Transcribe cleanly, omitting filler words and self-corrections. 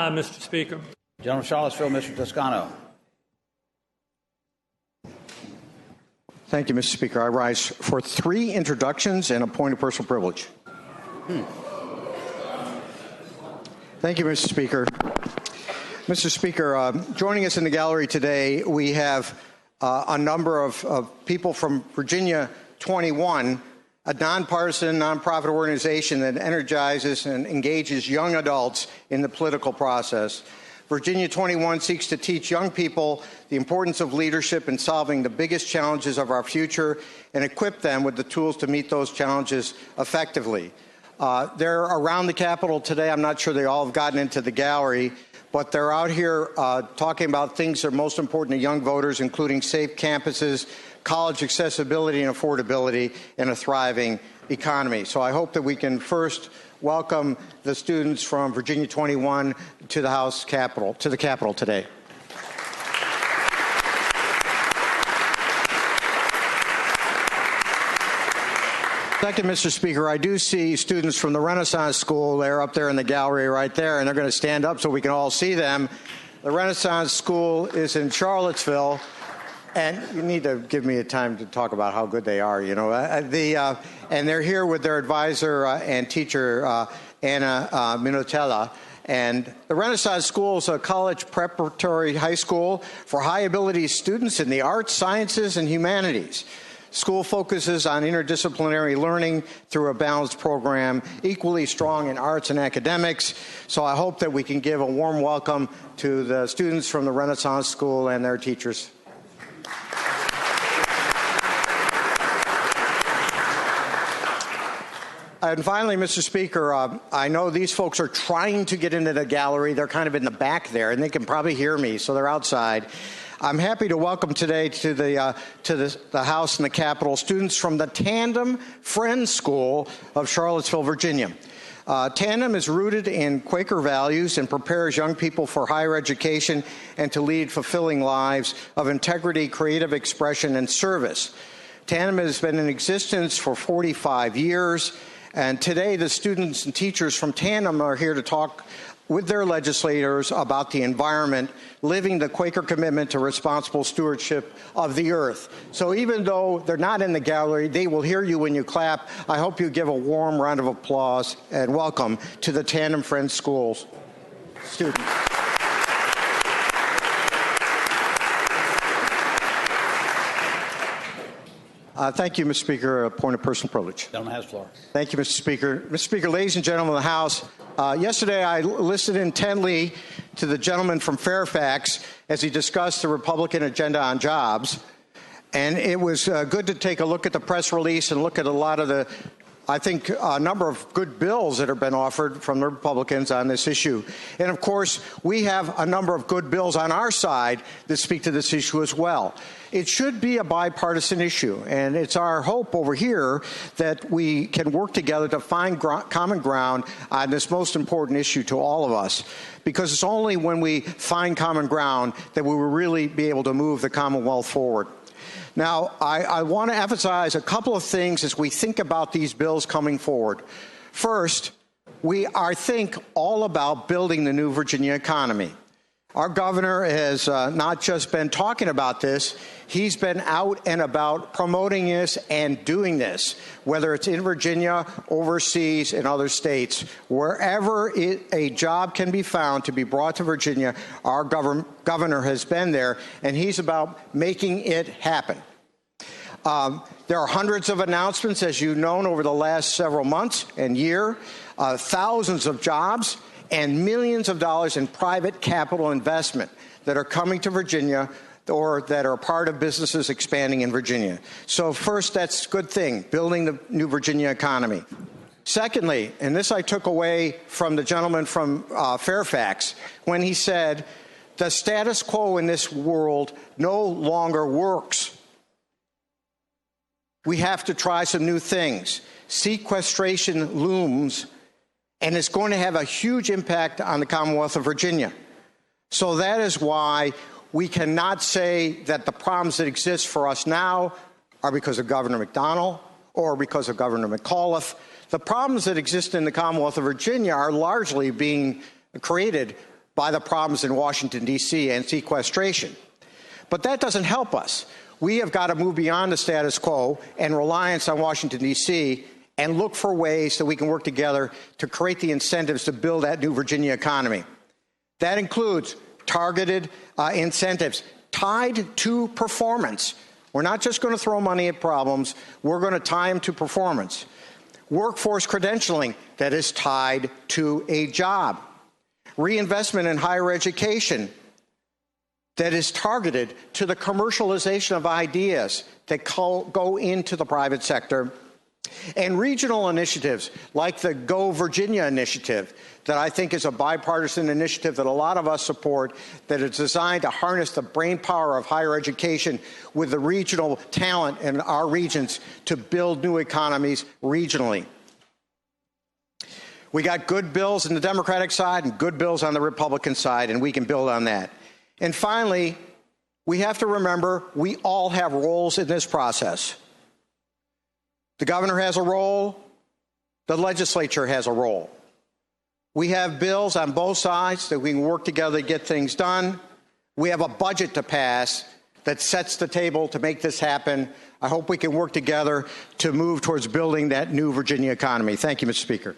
Mr. Speaker. Gentleman from Charlottesville, Mr. Toscano. Thank you, Mr. Speaker. I rise for 3 introductions and a point of personal privilege. Thank you, Mr. Speaker. Mr. Speaker, joining us in the gallery today, we have a number of people from Virginia 21, a nonpartisan, nonprofit organization that energizes and engages young adults in the political process. Virginia 21 seeks to teach young people the importance of leadership in solving the biggest challenges of our future and equip them with the tools to meet those challenges effectively. They're around the Capitol today. I'm not sure they all have gotten into the gallery, but they're out here talking about things that are most important to young voters, including safe campuses, college accessibility and affordability, and a thriving economy. So I hope that we can first welcome the students from Virginia 21 to the Capitol today. Second, Mr. Speaker, I do see students from the Renaissance School. They're up there in the gallery right there, and they're going to stand up so we can all see them. The Renaissance School is in Charlottesville, and you need to give me a time to talk about how good they are, you know. And they're here with their advisor and teacher, Anna Minutella. And the Renaissance School is a college preparatory high school for high-ability students in the arts, sciences, and humanities. School focuses on interdisciplinary learning through a balanced program, equally strong in arts and academics. So I hope that we can give a warm welcome to the students from the Renaissance School and their teachers. And finally, Mr. Speaker, I know these folks are trying to get into the gallery. They're kind of in the back there, and they can probably hear me, so they're outside. I'm happy to welcome today to the House and the Capitol students from the Tandem Friends School of Charlottesville, Virginia. Tandem is rooted in Quaker values and prepares young people for higher education and to lead fulfilling lives of integrity, creative expression, and service. Tandem has been in existence for 45 years, and today the students and teachers from Tandem are here to talk with their legislators about the environment, living the Quaker commitment to responsible stewardship of the earth. So even though they're not in the gallery, they will hear you when you clap. I hope you give a warm round of applause and welcome to the Tandem Friends Schools students. Thank you, Mr. Speaker. A point of personal privilege. Gentleman has the floor. Thank you, Mr. Speaker. Mr. Speaker, ladies and gentlemen of the House, yesterday I listened intently to the gentleman from Fairfax as he discussed the Republican agenda on jobs. And it was good to take a look at the press release and look at a lot of the, I think, a number of good bills that have been offered from the Republicans on this issue. And of course, we have a number of good bills on our side that speak to this issue as well. It should be a bipartisan issue, and it's our hope over here that we can work together to find common ground on this most important issue to all of us, because it's only when we find common ground that we will really be able to move the Commonwealth forward. Now, I want to emphasize a couple of things as we think about these bills coming forward. First, we are all about building the new Virginia economy. Our governor has not just been talking about this, he's been out and about promoting this and doing this, whether it's in Virginia, overseas, in other states. Wherever a job can be found to be brought to Virginia, our governor has been there, and he's about making it happen. There are hundreds of announcements, as you've known, over the last several months and year, thousands of jobs, and millions of dollars in private capital investment that are coming to Virginia or that are part of businesses expanding in Virginia. So first, that's a good thing, building the new Virginia economy. Secondly, and this I took away from the gentleman from Fairfax, when he said, the status quo in this world no longer works. We have to try some new things. Sequestration looms, and it's going to have a huge impact on the Commonwealth of Virginia. So that is why we cannot say that the problems that exist for us now are because of Governor McDonnell or because of Governor McAuliffe. The problems that exist in the Commonwealth of Virginia are largely being created by the problems in Washington, D.C. and sequestration. But that doesn't help us. We have got to move beyond the status quo and reliance on Washington, D.C. and look for ways that we can work together to create the incentives to build that new Virginia economy. That includes targeted incentives tied to performance. We're not just going to throw money at problems. We're going to tie them to performance. Workforce credentialing that is tied to a job. Reinvestment in higher education that is targeted to the commercialization of ideas that go into the private sector. And regional initiatives like the Go Virginia initiative that I think is a bipartisan initiative that a lot of us support, that is designed to harness the brain power of higher education with the regional talent in our regions to build new economies regionally. We got good bills on the Democratic side and good bills on the Republican side, and we can build on that. And finally, we have to remember we all have roles in this process. The governor has a role. The legislature has a role. We have bills on both sides that we can work together to get things done. We have a budget to pass that sets the table to make this happen. I hope we can work together to move towards building that new Virginia economy. Thank you, Mr. Speaker.